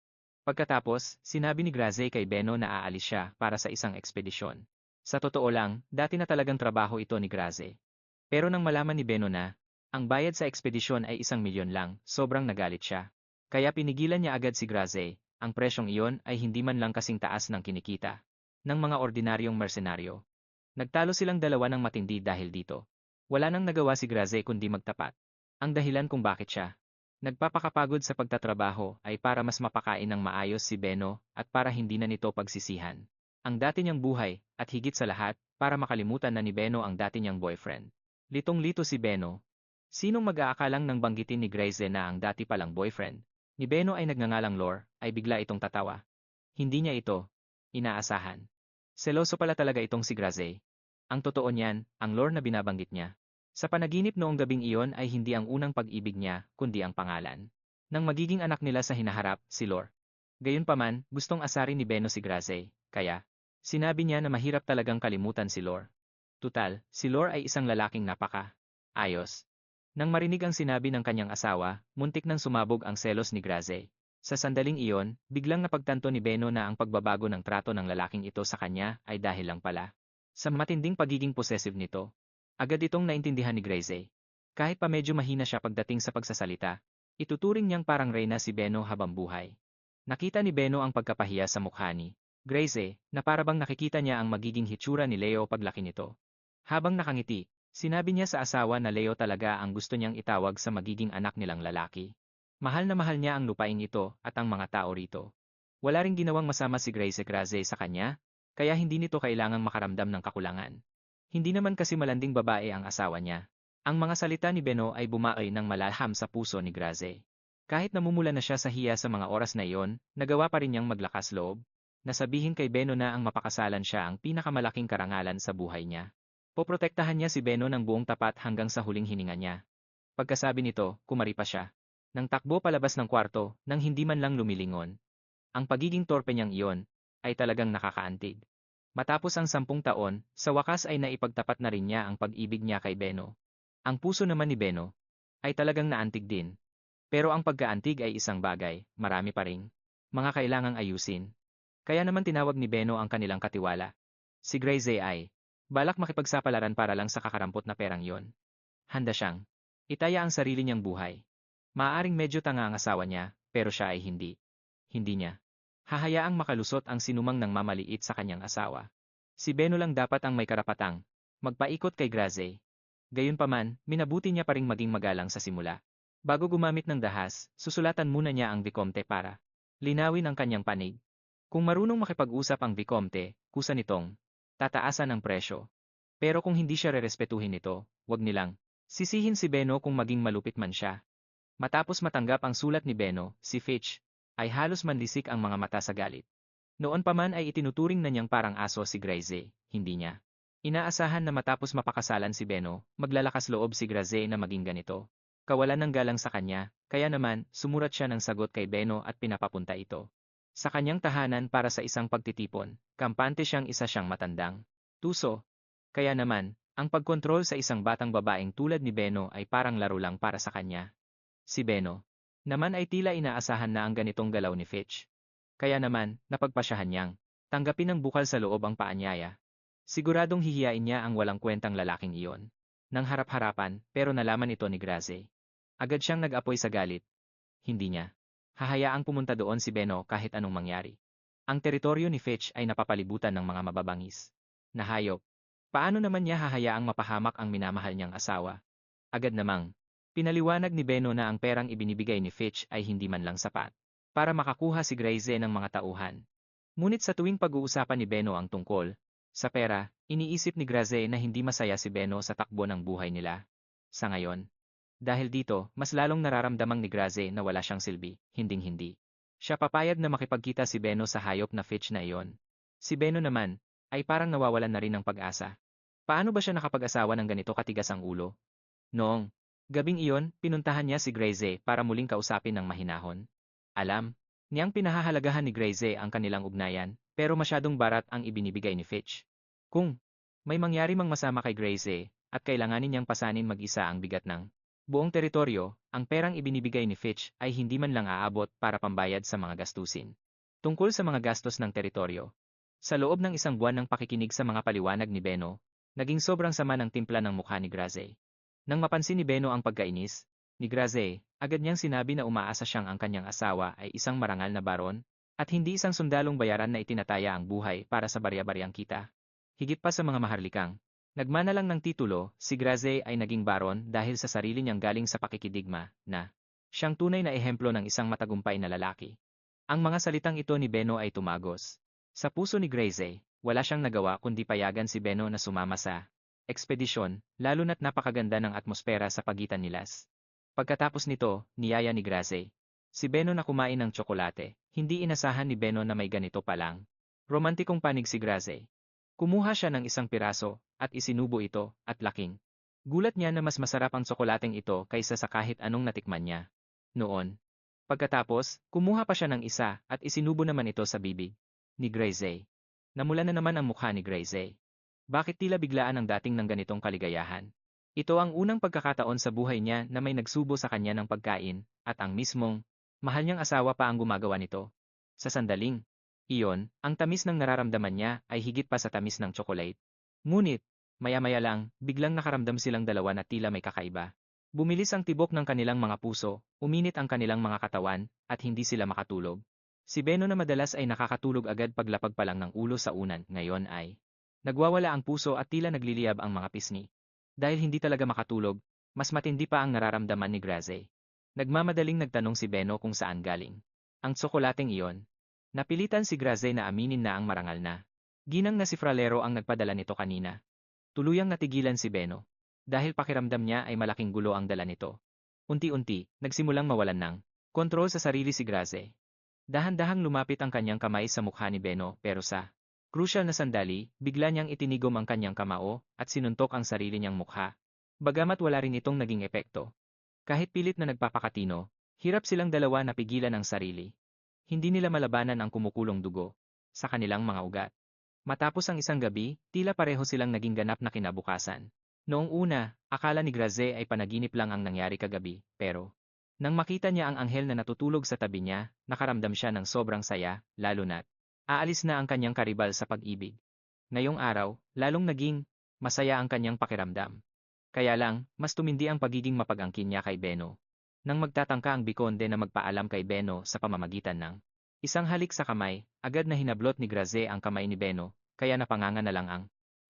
Pagkatapos, sinabi ni Gracie kay Beno na aalis siya para sa isang ekspedisyon. Sa totoo lang, dati na talagang trabaho ito ni Gracie. Pero nang malaman ni Beno na ang bayad sa ekspedisyon ay 1 milyon lang, sobrang nagalit siya. Kaya pinigilan niya agad si Gracie. Ang presyong iyon ay hindi man lang kasing taas ng kinikita ng mga ordinaryong mersenaryo. Nagtalo silang dalawa ng matindi dahil dito. Wala nang nagawa si Gracie kundi magtapat. Ang dahilan kung bakit siya nagpapakapagod sa pagtatrabaho ay para mas mapakain ng maayos si Beno at para hindi na nito pagsisihan ang dati niyang buhay at higit sa lahat para makalimutan na ni Beno ang dati niyang boyfriend. Litong-lito si Beno. Sinong mag-aakalang nang banggitin ni Gracie na ang dati palang boyfriend ni Beno ay nagngangalang Lore, ay bigla itong tatawa. Hindi niya ito inaasahan. Seloso pala talaga itong si Gracie. Ang totoo niyan, ang lore na binabanggit niya. Sa panaginip noong gabing iyon ay hindi ang unang pag-ibig niya, kundi ang pangalan ng magiging anak nila sa hinaharap, si Lore. Gayunpaman, gustong asarin ni Beno si Graze, kaya sinabi niya na mahirap talagang kalimutan si Lore. Tutal, si Lore ay isang lalaking ayos. Nang marinig ang sinabi ng kanyang asawa, muntik nang sumabog ang selos ni Graze. Sa sandaling iyon, biglang napagtanto ni Beno na ang pagbabago ng trato ng lalaking ito sa kanya ay dahil lang pala sa matinding pagiging possessive nito. Agad itong naintindihan ni Graze. Kahit pa medyo mahina siya pagdating sa pagsasalita, ituturing niyang parang reyna si Beno habang buhay. Nakita ni Beno ang pagkapahiya sa mukha ni Graze, na parabang nakikita niya ang magiging hitsura ni Leo paglaki nito. Habang nakangiti, sinabi niya sa asawa na Leo talaga ang gusto niyang itawag sa magiging anak nilang lalaki. Mahal na mahal niya ang lupaing ito at ang mga tao rito. Wala ring ginawang masama si Grace Graze sa kanya, kaya hindi nito kailangang makaramdam ng kakulangan. Hindi naman kasi malanding babae ang asawa niya. Ang mga salita ni Beno ay bumae ng malaham sa puso ni Graze. Kahit namumula na siya sa hiya sa mga oras na iyon, nagawa pa rin niyang maglakas loob, na sabihin kay Beno na ang mapakasalan siya ang pinakamalaking karangalan sa buhay niya. Poprotektahan niya si Beno ng buong tapat hanggang sa huling hininga niya. Pagkasabi nito, kumari pa siya. Nang takbo palabas ng kwarto, nang hindi man lang lumilingon. Ang pagiging torpe niyang iyon, ay talagang nakakaantig. Matapos ang 10 taon, sa wakas ay naipagtapat na rin niya ang pag-ibig niya kay Beno. Ang puso naman ni Beno, ay talagang naantig din. Pero ang pagkaantig ay isang bagay, marami pa ring mga kailangang ayusin. Kaya naman tinawag ni Beno ang kanilang katiwala. Si Graze ay balak makipagsapalaran para lang sa kakarampot na perang yon. Handa siyang itaya ang sarili niyang buhay. Maaaring medyo tanga ang asawa niya, pero siya ay hindi. Hindi niya hahayaang makalusot ang sinumang nang mamaliit sa kanyang asawa. Si Beno lang dapat ang may karapatang magpaikot kay Graze. Gayunpaman, minabuti niya pa ring maging magalang sa simula. Bago gumamit ng dahas, susulatan muna niya ang Vicomte para linawin ang kanyang panig. Kung marunong makipag-usap ang Vicomte, kusa nitong tataasan ang presyo. Pero kung hindi siya rerespetuhin nito, wag nilang sisihin si Beno kung maging malupit man siya. Matapos matanggap ang sulat ni Beno, si Fitch ay halos manlisik ang mga mata sa galit. Noon pa man ay itinuturing na niyang parang aso si Graze, hindi niya inaasahan na matapos mapakasalan si Beno, maglalakas loob si Graze na maging ganito. Kawalan ng galang sa kanya, kaya naman, sumurat siya ng sagot kay Beno at pinapapunta ito sa kanyang tahanan para sa isang pagtitipon. Kampante siyang isa siyang matandang tuso. Kaya naman, ang pagkontrol sa isang batang babaeng tulad ni Beno ay parang laro lang para sa kanya. Si Beno naman ay tila inaasahan na ang ganitong galaw ni Fitch. Kaya naman, napagpasyahan niyang tanggapin ng bukal sa loob ang paanyaya. Siguradong hihiyain niya ang walang kwentang lalaking iyon. Nang harap-harapan, pero nalaman ito ni Graze. Agad siyang nag-apoy sa galit. Hindi niya hahayaang pumunta doon si Beno kahit anong mangyari. Ang teritoryo ni Fitch ay napapalibutan ng mga mababangis na hayop. Paano naman niya hahayaang mapahamak ang minamahal niyang asawa? Agad namang pinaliwanag ni Beno na ang perang ibinibigay ni Fitch ay hindi man lang sapat para makakuha si Graze ng mga tauhan. Ngunit sa tuwing pag-uusapan ni Beno ang tungkol sa pera, iniisip ni Graze na hindi masaya si Beno sa takbo ng buhay nila. Sa ngayon, dahil dito, mas lalong nararamdamang ni Graze na wala siyang silbi, hinding-hindi siya papayag na makipagkita si Beno sa hayop na Fitch na iyon. Si Beno naman, ay parang nawawalan na rin ng pag-asa. Paano ba siya nakapag-asawa ng ganito katigas ang ulo? Noong gabing iyon, pinuntahan niya si Graze para muling kausapin ng mahinahon. Alam niyang pinahahalagahan ni Graze ang kanilang ugnayan, pero masyadong barat ang ibinibigay ni Fitch. Kung may mangyari mang masama kay Graze, at kailanganin niyang pasanin mag-isa ang bigat ng buong teritoryo, ang perang ibinibigay ni Fitch ay hindi man lang aabot para pambayad sa mga gastusin. Tungkol sa mga gastos ng teritoryo. Sa loob ng isang buwan ng pakikinig sa mga paliwanag ni Beno, naging sobrang sama ng timpla ng mukha ni Graze. Nang mapansin ni Beno ang pagkainis ni Graze, agad niyang sinabi na umaasa siyang ang kanyang asawa ay isang marangal na baron, at hindi isang sundalong bayaran na itinataya ang buhay para sa barya-baryang kita. Higit pa sa mga maharlikang nagmana lang ng titulo, si Graze ay naging baron dahil sa sarili niyang galing sa pakikidigma na siyang tunay na ehemplo ng isang matagumpay na lalaki. Ang mga salitang ito ni Beno ay tumagos sa puso ni Graze. Wala siyang nagawa kundi payagan si Beno na sumama sa ekspedisyon, lalo na't napakaganda ng atmosfera sa pagitan nilas. Pagkatapos nito, niyaya ni Graze si Beno na kumain ng tsokolate. Hindi inasahan ni Beno na may ganito palang romantikong panig si Graze. Kumuha siya ng isang piraso, at isinubo ito, at laking. Gulat niya na mas masarap ang tsokolateng ito kaysa sa kahit anong natikman niya. Noon. Pagkatapos, kumuha pa siya ng isa, at isinubo naman ito sa bibig ni Gracie. Namula na naman ang mukha ni Gracie. Bakit tila biglaan ang dating ng ganitong kaligayahan? Ito ang unang pagkakataon sa buhay niya na may nagsubo sa kanya ng pagkain, at ang mismong, mahal niyang asawa pa ang gumagawa nito. Sa sandaling iyon, ang tamis ng nararamdaman niya ay higit pa sa tamis ng tsokolate. Ngunit, maya-maya lang, biglang nakaramdam silang dalawa na tila may kakaiba. Bumilis ang tibok ng kanilang mga puso, uminit ang kanilang mga katawan, at hindi sila makatulog. Si Beno na madalas ay nakakatulog agad paglapag pa lang ng ulo sa unan, ngayon ay nagwawala ang puso at tila nagliliyab ang mga pisngi. Dahil hindi talaga makatulog, mas matindi pa ang nararamdaman ni Gracie. Nagmamadaling nagtanong si Beno kung saan galing ang tsokolateng iyon. Napilitan si Gracie na aminin na ang marangal na ginang na si Fralero ang nagpadala nito kanina. Tuluyang natigilan si Beno. Dahil pakiramdam niya ay malaking gulo ang dala nito. Unti-unti, nagsimulang mawalan ng kontrol sa sarili si Gracie. Dahan-dahang lumapit ang kanyang kamay sa mukha ni Beno pero sa crucial na sandali, bigla niyang itinigom ang kanyang kamao at sinuntok ang sarili niyang mukha. Bagamat wala rin itong naging epekto. Kahit pilit na nagpapakatino, hirap silang dalawa na pigilan ang sarili. Hindi nila malabanan ang kumukulong dugo sa kanilang mga ugat. Matapos ang isang gabi, tila pareho silang naging ganap na kinabukasan. Noong una, akala ni Gracie ay panaginip lang ang nangyari kagabi, pero nang makita niya ang anghel na natutulog sa tabi niya, nakaramdam siya ng sobrang saya, lalo na't aalis na ang kanyang karibal sa pag-ibig. Ngayong araw, lalong naging masaya ang kanyang pakiramdam. Kaya lang, mas tumindi ang pagiging mapag-angkin niya kay Beno. Nang magtatangka ang Bikonde na magpaalam kay Beno sa pamamagitan ng isang halik sa kamay, agad na hinablot ni Gracie ang kamay ni Beno, kaya napanganga na lang ang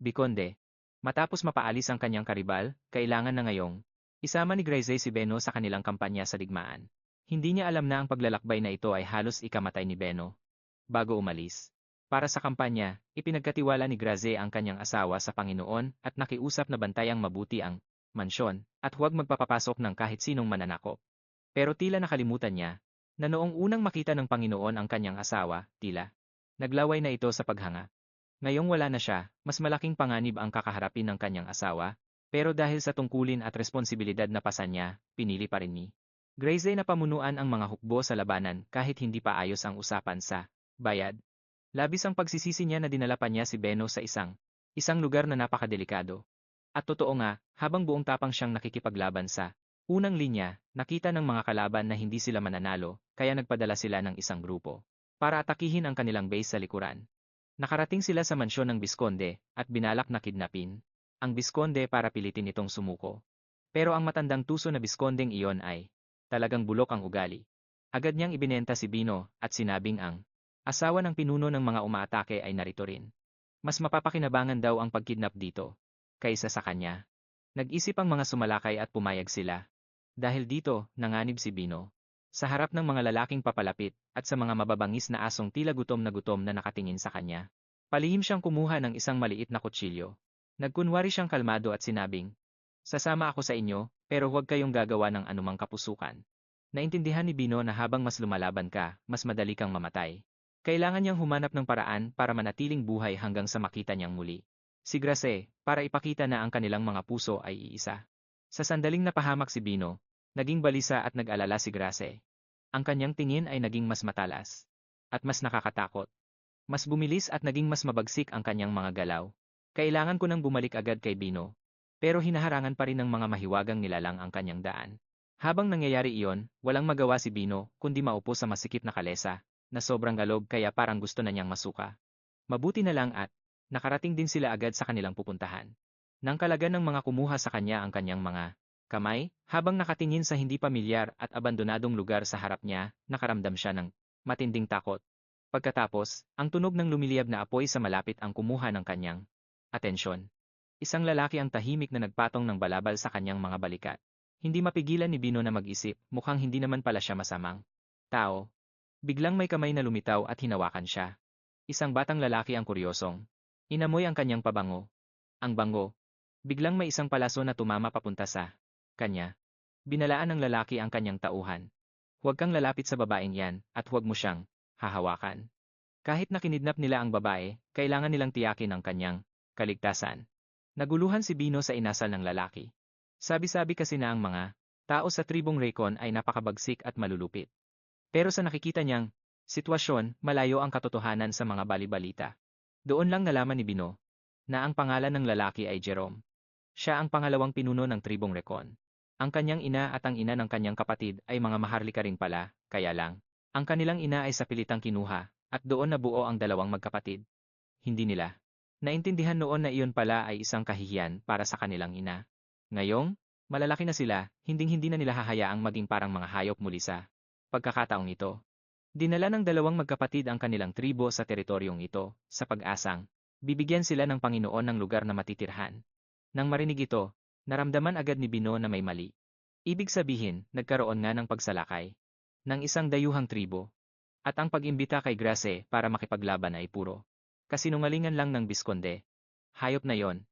Bikonde. Matapos mapaalis ang kanyang karibal, kailangan na ngayong isama ni Gracie si Beno sa kanilang kampanya sa digmaan. Hindi niya alam na ang paglalakbay na ito ay halos ikamatay ni Beno. Bago umalis, para sa kampanya, ipinagkatiwala ni Gracie ang kanyang asawa sa Panginoon at nakiusap na bantayang mabuti ang mansyon, at huwag magpapapasok ng kahit sinong mananakop. Pero tila nakalimutan niya, na noong unang makita ng Panginoon ang kanyang asawa, tila naglaway na ito sa paghanga. Ngayong wala na siya, mas malaking panganib ang kakaharapin ng kanyang asawa, pero dahil sa tungkulin at responsibilidad na pasan niya, pinili pa rin ni Gracie na pamunuan ang mga hukbo sa labanan kahit hindi pa ayos ang usapan sa bayad. Labis ang pagsisisi niya na dinala pa niya si Beno sa isang lugar na napakadelikado. At totoo nga, habang buong tapang siyang nakikipaglaban sa unang linya, nakita ng mga kalaban na hindi sila mananalo, kaya nagpadala sila ng isang grupo para atakihin ang kanilang base sa likuran. Nakarating sila sa mansyon ng Biskonde at binalak na kidnapin ang Biskonde para pilitin itong sumuko. Pero ang matandang tuso na Biskondeng iyon ay talagang bulok ang ugali. Agad niyang ibinenta si Bino at sinabing ang asawa ng pinuno ng mga umaatake ay narito rin. Mas mapapakinabangan daw ang pagkidnap dito kaysa sa kanya. Nag-isip ang mga sumalakay at pumayag sila. Dahil dito, nanganib si Bino sa harap ng mga lalaking papalapit at sa mga mababangis na asong tila gutom na nakatingin sa kanya. Palihim siyang kumuha ng isang maliit na kutsilyo. Nagkunwari siyang kalmado at sinabing, "Sasama ako sa inyo, pero huwag kayong gagawa ng anumang kapusukan." Naintindihan ni Bino na habang mas lumalaban ka, mas madali kang mamatay. Kailangan niyang humanap ng paraan para manatiling buhay hanggang sa makita niyang muli si Gracie, para ipakita na ang kanilang mga puso ay iisa. Sa sandaling napahamak si Bino, naging balisa at nag-alala si Gracie. Ang kanyang tingin ay naging mas matalas at mas nakakatakot. Mas bumilis at naging mas mabagsik ang kanyang mga galaw. Kailangan ko nang bumalik agad kay Bino. Pero hinaharangan pa rin ng mga mahiwagang nilalang ang kanyang daan. Habang nangyayari iyon, walang magawa si Bino kundi maupo sa masikip na kalesa, na sobrang galog kaya parang gusto na niyang masuka. Mabuti na lang at nakarating din sila agad sa kanilang pupuntahan. Nang kalagan ng mga kumuha sa kanya ang kanyang mga kamay, habang nakatingin sa hindi pamilyar at abandonadong lugar sa harap niya, nakaramdam siya ng matinding takot. Pagkatapos, ang tunog ng lumiliyab na apoy sa malapit ang kumuha ng kanyang atensyon. Isang lalaki ang tahimik na nagpatong ng balabal sa kanyang mga balikat. Hindi mapigilan ni Bino na mag-isip, mukhang hindi naman pala siya masamang tao. Biglang may kamay na lumitaw at hinawakan siya. Isang batang lalaki ang kuryosong inamoy ang kanyang pabango. Ang bango. Biglang may isang palaso na tumama papunta sa kanya. Binalaan ng lalaki ang kanyang tauhan. Huwag kang lalapit sa babaeng yan, at huwag mo siyang hahawakan. Kahit na kinidnap nila ang babae, kailangan nilang tiyakin ang kanyang kaligtasan. Naguluhan si Bino sa inasal ng lalaki. Sabi-sabi kasi na ang mga tao sa tribong Raycon ay napakabagsik at malulupit. Pero sa nakikita niyang sitwasyon, malayo ang katotohanan sa mga balibalita. Doon lang nalaman ni Bino na ang pangalan ng lalaki ay Jerome. Siya ang pangalawang pinuno ng tribong Recon. Ang kanyang ina at ang ina ng kanyang kapatid ay mga maharlika rin pala, kaya lang. Ang kanilang ina ay sa pilitang kinuha, at doon nabuo ang dalawang magkapatid. Hindi nila naintindihan noon na iyon pala ay isang kahihiyan para sa kanilang ina. Ngayong, malalaki na sila, hinding-hindi na nila hahayaang maging parang mga hayop muli sa pagkakataong ito. Dinala ng dalawang magkapatid ang kanilang tribo sa teritoryong ito, sa pag-asang bibigyan sila ng Panginoon ng lugar na matitirhan. Nang marinig ito, naramdaman agad ni Bino na may mali. Ibig sabihin, nagkaroon nga ng pagsalakay ng isang dayuhang tribo. At ang pag-imbita kay Grace para makipaglaban ay puro kasinungalingan lang ng Bisconde. Hayop na yon.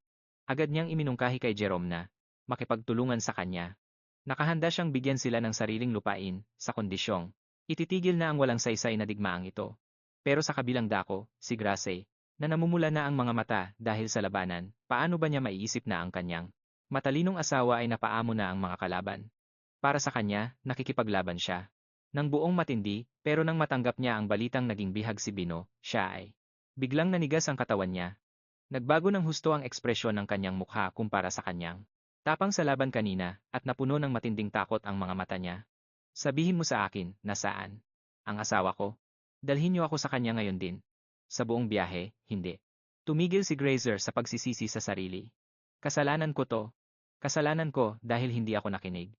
Agad niyang iminungkahi kay Jerome na makipagtulungan sa kanya. Nakahanda siyang bigyan sila ng sariling lupain sa kondisyong ititigil na ang walang saysay na digmaang ito. Pero sa kabilang dako, si Grace, na namumula na ang mga mata dahil sa labanan, paano ba niya maiisip na ang kanyang matalinong asawa ay napaamo na ang mga kalaban? Para sa kanya, nakikipaglaban siya. Nang buong matindi, pero nang matanggap niya ang balitang naging bihag si Bino, siya ay biglang nanigas ang katawan niya. Nagbago ng husto ang ekspresyon ng kanyang mukha kumpara sa kanyang tapang sa laban kanina at napuno ng matinding takot ang mga mata niya. Sabihin mo sa akin, nasaan ang asawa ko? Dalhin niyo ako sa kanya ngayon din. Sa buong biyahe, hindi. Tumigil si Grazer sa pagsisisi sa sarili. Kasalanan ko to. Kasalanan ko dahil hindi ako nakinig.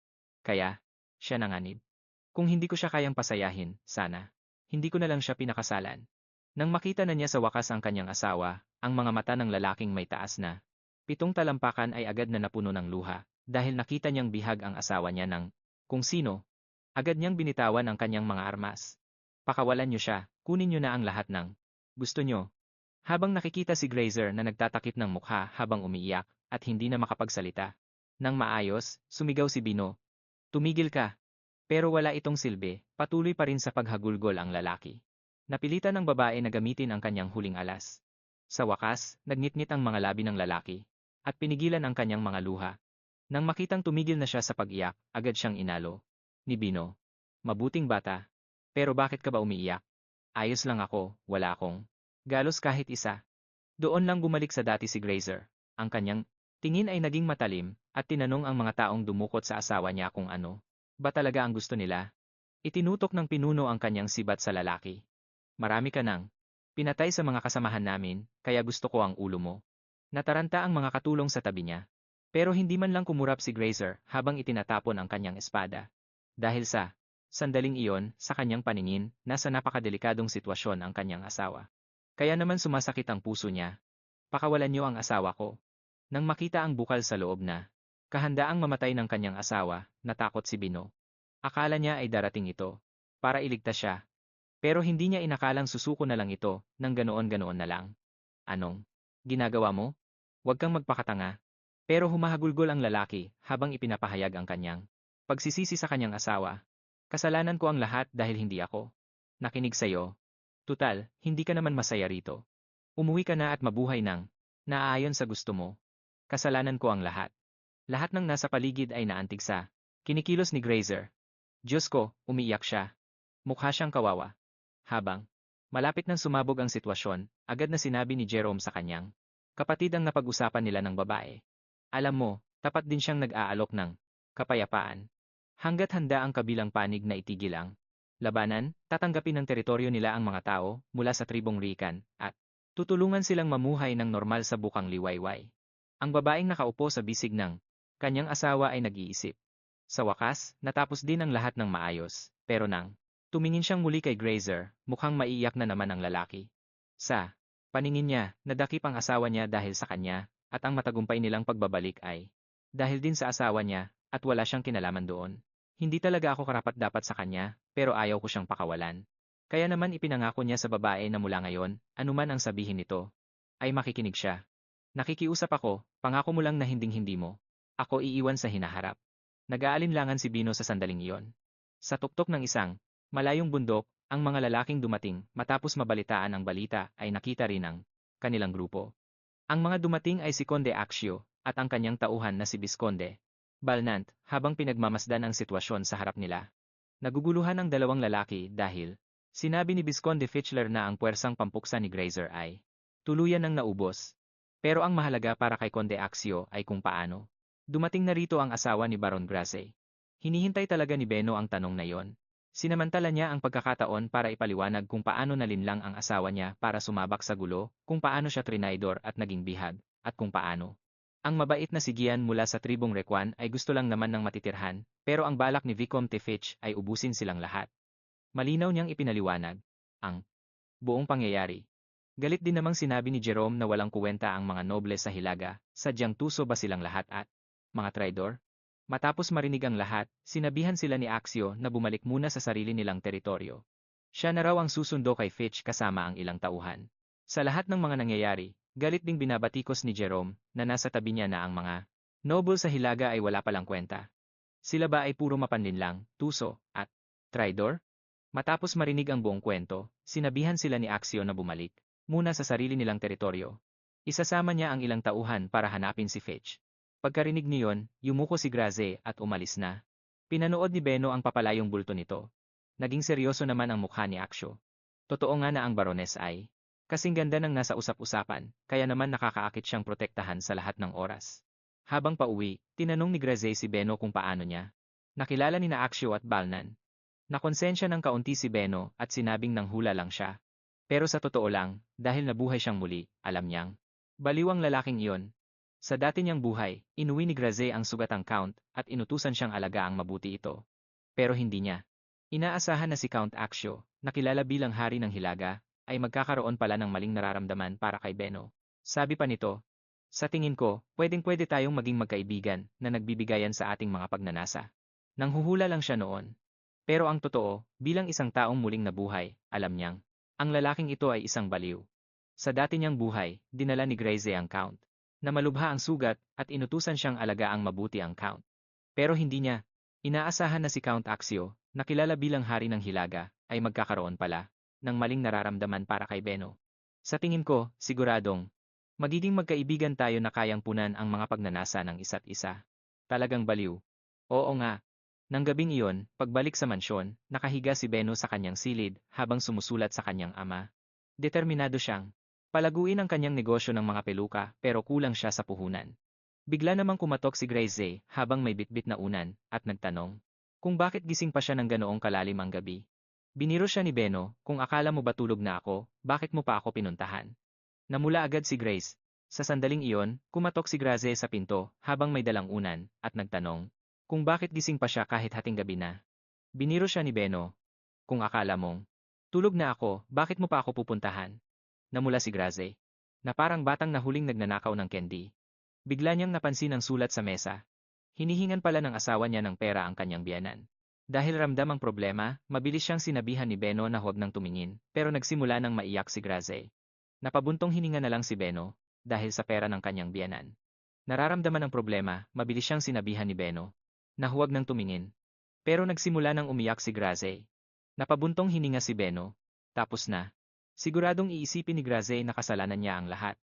Kaya, siya nanganib. Kung hindi ko siya kayang pasayahin, sana. Hindi ko na lang siya pinakasalan. Nang makita na niya sa wakas ang kanyang asawa, ang mga mata ng lalaking may taas na 7 talampakan ay agad na napuno ng luha, dahil nakita niyang bihag ang asawa niya ng kung sino. Agad niyang binitawan ang kanyang mga armas. Pakawalan niyo siya, kunin niyo na ang lahat ng gusto niyo. Habang nakikita si Grazer na nagtatakip ng mukha habang umiiyak at hindi na makapagsalita. Nang maayos, sumigaw si Bino. Tumigil ka. Pero wala itong silbi, patuloy pa rin sa paghagulgol ang lalaki. Napilitan ng babae na gamitin ang kanyang huling alas. Sa wakas, nagnitnit ang mga labi ng lalaki, at pinigilan ang kanyang mga luha. Nang makitang tumigil na siya sa pag-iyak, agad siyang inalo ni Bino. Mabuting bata. Pero bakit ka ba umiiyak? Ayos lang ako, wala akong galos kahit isa. Doon lang bumalik sa dati si Grazer. Ang kanyang tingin ay naging matalim, at tinanong ang mga taong dumukot sa asawa niya kung ano ba talaga ang gusto nila. Itinutok ng pinuno ang kanyang sibat sa lalaki. Marami ka nang pinatay sa mga kasamahan namin, kaya gusto ko ang ulo mo. Nataranta ang mga katulong sa tabi niya. Pero hindi man lang kumurap si Grazer habang itinatapon ang kanyang espada. Dahil sa sandaling iyon, sa kanyang paningin, nasa napakadelikadong sitwasyon ang kanyang asawa. Kaya naman sumasakit ang puso niya. Pakawalan niyo ang asawa ko. Nang makita ang bukal sa loob na kahandaang mamatay ng kanyang asawa, natakot si Bino. Akala niya ay darating ito para iligtas siya. Pero hindi niya inakalang susuko na lang ito, nang ganoon-ganoon na lang. Anong ginagawa mo? Huwag kang magpakatanga. Pero humahagulgol ang lalaki habang ipinapahayag ang kanyang pagsisisi sa kanyang asawa. Kasalanan ko ang lahat dahil hindi ako nakinig sa'yo. Tutal, hindi ka naman masaya rito. Umuwi ka na at mabuhay nang naaayon sa gusto mo. Kasalanan ko ang lahat. Lahat ng nasa paligid ay naantig sa kinikilos ni Grazer. Diyos ko, umiiyak siya. Mukha siyang kawawa. Habang malapit nang sumabog ang sitwasyon, agad na sinabi ni Jerome sa kanyang kapatid ang napag-usapan nila ng babae. Alam mo, tapat din siyang nag-aalok ng kapayapaan. Hanggat handa ang kabilang panig na itigil ang labanan, tatanggapin ng teritoryo nila ang mga tao mula sa tribong Rican at tutulungan silang mamuhay ng normal sa bukang liwayway. Ang babaeng nakaupo sa bisig ng kanyang asawa ay nag-iisip. Sa wakas, natapos din ang lahat ng maayos, pero nang tumingin siyang muli kay Grazer, mukhang maiiyak na naman ang lalaki. Sa paningin niya, nadakip ang asawa niya dahil sa kanya, at ang matagumpay nilang pagbabalik ay dahil din sa asawa niya, at wala siyang kinalaman doon. Hindi talaga ako karapat-dapat sa kanya, pero ayaw ko siyang pakawalan. Kaya naman ipinangako niya sa babae na mula ngayon, anuman ang sabihin nito, ay makikinig siya. Nakikiusap ako, pangako mo lang na hinding-hindi mo ako iiwan sa hinaharap. Nag-aalinlangan si Bino sa sandaling iyon. Sa tuktok ng isang malayong bundok, Ang mga lalaking dumating matapos mabalitaan ang balita ay nakita rin ang kanilang grupo. Ang mga dumating ay si Conde Accio at ang kanyang tauhan na si Visconde Balnant habang pinagmamasdan ang sitwasyon sa harap nila. Naguguluhan ang dalawang lalaki dahil sinabi ni Visconde Fichler na ang puwersang pampuksa ni Grazer ay tuluyan ng naubos. Pero ang mahalaga para kay Conde Accio ay kung paano dumating na rito ang asawa ni Baron Grace. Hinihintay talaga ni Beno ang tanong na yon. Sinamantala niya ang pagkakataon para ipaliwanag kung paano nalinlang ang asawa niya para sumabak sa gulo, kung paano siya trinaydor at naging bihag, at kung paano. Ang mabait na si Gian mula sa tribong Requan ay gusto lang naman ng matitirhan, pero ang balak ni Vicomte Fitch ay ubusin silang lahat. Malinaw niyang ipinaliwanag ang buong pangyayari. Galit din namang sinabi ni Jerome na walang kuwenta ang mga noble sa Hilaga, sadyang tuso ba silang lahat at mga traidor? Matapos marinig ang lahat, sinabihan sila ni Accio na bumalik muna sa sarili nilang teritoryo. Siya na raw ang susundo kay Fitch kasama ang ilang tauhan. Sa lahat ng mga nangyayari, galit ding binabatikos ni Jerome na nasa tabi niya na ang mga noble sa Hilaga ay wala palang kwenta. Sila ba ay puro mapanlinlang, tuso, at traidor? Matapos marinig ang buong kwento, sinabihan sila ni Accio na bumalik muna sa sarili nilang teritoryo. Isasama niya ang ilang tauhan para hanapin si Fitch. Pagkarinig niyon, yumuko si Graze at umalis na. Pinanood ni Beno ang papalayong bulto nito. Naging seryoso naman ang mukha ni Accio. Totoo nga na ang barones ay kasing ganda ng nasa usap-usapan, kaya naman nakakaakit siyang protektahan sa lahat ng oras. Habang pauwi, tinanong ni Graze si Beno kung paano niya nakilala ni na Accio at Balnan. Nakonsensya ng kaunti si Beno at sinabing nanghula lang siya. Pero sa totoo lang, dahil nabuhay siyang muli, alam niyang baliwang lalaking iyon. Sa dati niyang buhay, inuwi ni Graze ang sugatang Count at inutusan siyang alagaang mabuti ito. Pero hindi niya inaasahan na si Count Accio, na kilala bilang hari ng Hilaga, ay magkakaroon pala ng maling nararamdaman para kay Beno. Sabi pa nito, sa tingin ko, pwedeng-pwede tayong maging magkaibigan na nagbibigayan sa ating mga pagnanasa. Nanghuhula lang siya noon. Pero ang totoo, bilang isang taong muling nabuhay, alam niyang ang lalaking ito ay isang baliw. Sa dati niyang buhay, dinala ni Graze ang Count na malubha ang sugat at inutusan siyang alagaang mabuti ang Count. Pero hindi niya inaasahan na si Count Accio, na kilala bilang hari ng Hilaga, ay magkakaroon pala ng maling nararamdaman para kay Beno. Sa tingin ko, siguradong magiging magkaibigan tayo na kayang punan ang mga pagnanasa ng isa't isa. Talagang baliw. Oo nga. Nang gabing iyon, pagbalik sa mansyon, nakahiga si Beno sa kanyang silid habang sumusulat sa kanyang ama. Determinado siyang palaguin ang kanyang negosyo ng mga peluka pero kulang siya sa puhunan. Bigla namang kumatok si Graze habang may bitbit na unan at nagtanong kung bakit gising pa siya ng ganoong kalalim ang gabi. Biniro siya ni Beno, kung akala mo ba tulog na ako, bakit mo pa ako pinuntahan? Namula agad si Grace. Sa sandaling iyon, kumatok si Graze sa pinto habang may dalang unan at nagtanong kung bakit gising pa siya kahit hating gabi na. Biniro siya ni Beno, kung akala mong tulog na ako, bakit mo pa ako pupuntahan? Namula si Graze, na parang batang nahuling nagnanakaw ng candy. Bigla niyang napansin ang sulat sa mesa. Hinihingan pala ng asawa niya ng pera ang kanyang biyanan. Dahil ramdam ang problema, mabilis siyang sinabihan ni Beno na huwag nang tumingin, pero nagsimula nang maiyak si Graze. Napabuntong hininga na lang si Beno, dahil sa pera ng kanyang biyanan. Nararamdaman ang problema, mabilis siyang sinabihan ni Beno, na huwag nang tumingin. Pero nagsimula nang umiyak si Graze. Napabuntong hininga si Beno. Tapos na. Siguradong iisipin ni Graze na kasalanan niya ang lahat.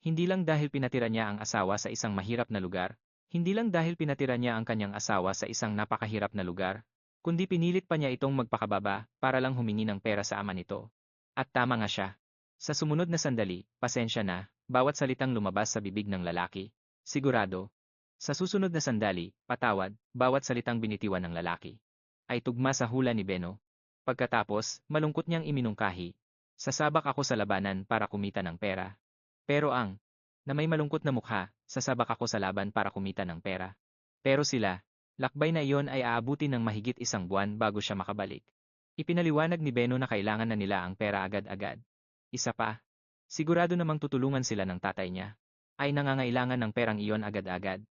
Hindi lang dahil pinatira niya ang asawa sa isang mahirap na lugar, hindi lang dahil pinatira niya ang kanyang asawa sa isang napakahirap na lugar, kundi pinilit pa niya itong magpakababa para lang humingi ng pera sa ama nito. At tama nga siya. Sa sumunod na sandali, pasensya na, bawat salitang lumabas sa bibig ng lalaki, sigurado. Sa susunod na sandali, patawad, bawat salitang binitiwan ng lalaki, ay tugma sa hula ni Beno. Pagkatapos, malungkot niyang iminungkahi, sasabak ako sa labanan para kumita ng pera. Pero na may malungkot na mukha, sasabak ako sa laban para kumita ng pera. Pero sila, lakbay na iyon ay aabuti ng mahigit isang buwan bago siya makabalik. Ipinaliwanag ni Beno na kailangan na nila ang pera agad-agad. Isa pa, sigurado namang tutulungan sila ng tatay niya. Ay nangangailangan ng perang iyon agad-agad.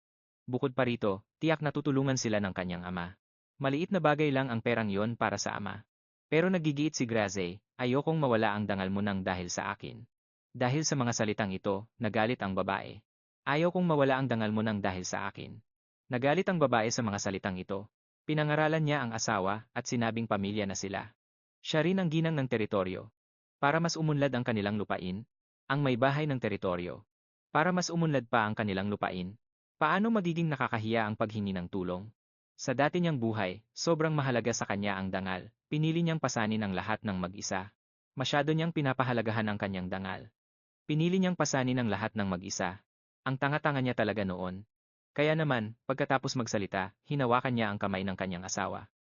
Bukod pa rito, tiyak na tutulungan sila ng kanyang ama. Maliit na bagay lang ang perang iyon para sa ama. Pero nagigiit si Graze, ayokong mawala ang dangal mo nang dahil sa akin. Dahil sa mga salitang ito, nagalit ang babae. Ayaw kong mawala ang dangal mo nang dahil sa akin. Nagalit ang babae sa mga salitang ito. Pinangaralan niya ang asawa at sinabing pamilya na sila. Siya rin ang ginang ng teritoryo. Para mas umunlad ang kanilang lupain, ang may bahay ng teritoryo. Para mas umunlad pa ang kanilang lupain, paano magiging nakakahiya ang paghingi ng tulong? Sa dati niyang buhay, sobrang mahalaga sa kanya ang dangal. Pinili niyang pasanin ang lahat ng mag-isa. Masyado niyang pinapahalagahan ang kanyang dangal. Pinili niyang pasanin ang lahat ng mag-isa. Ang tanga-tanga niya talaga noon. Kaya naman, pagkatapos magsalita, hinawakan niya ang kamay ng kanyang asawa.